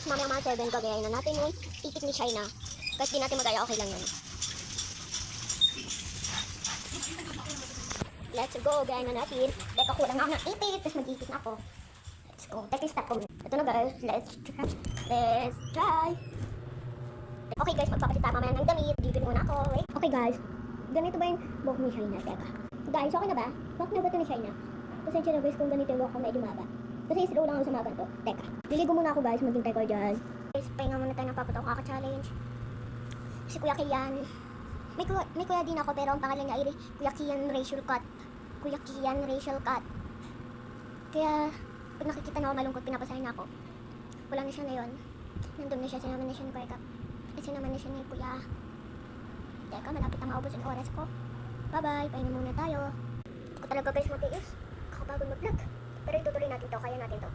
Tapos mamaya mga 7, gagayain na natin yung ipit ni China. Kahit di natin magaya, okay lang yun. Let's go, gayain na natin. Teka, kulang ako ng ipit, tapos mag-ipit na ako. Let's go, take a step ko. Ito na guys, let's try. Okay guys, magpapasita mamaya ng damit. Dito muna ako, wait. Okay guys, ganito ba yung buhok ni China? Teka. Guys, okay na ba? Buhok na ba ito ni China? Pasensya na guys kung ganito yung buhok ko medyo maba. Kasi slow lang ako sa mga ganito. Teka. Liligo muna ako guys, maghintay ko dyan. Guys, pahinga muna tayo ng paputok kaka-challenge. Si Kuya Kian. May kuya din ako pero ang pangalan niya ay Kuya Kian Racial Cut. Kuya Kian Racial Cut. Kaya, pag nakikita na ako malungkot, pinapasahin na ako. Wala na siya na yun. Nandun na siya, sinaman na siya ni Kuya Kap. At sinaman na siya ni Kuya. Teka, malapit na maubos ang oras ko. Bye-bye, pahinga muna tayo. Ito ko talaga guys matiis. Kakapagod mag-vlog. Pero itutuloy natin to, kaya natin to.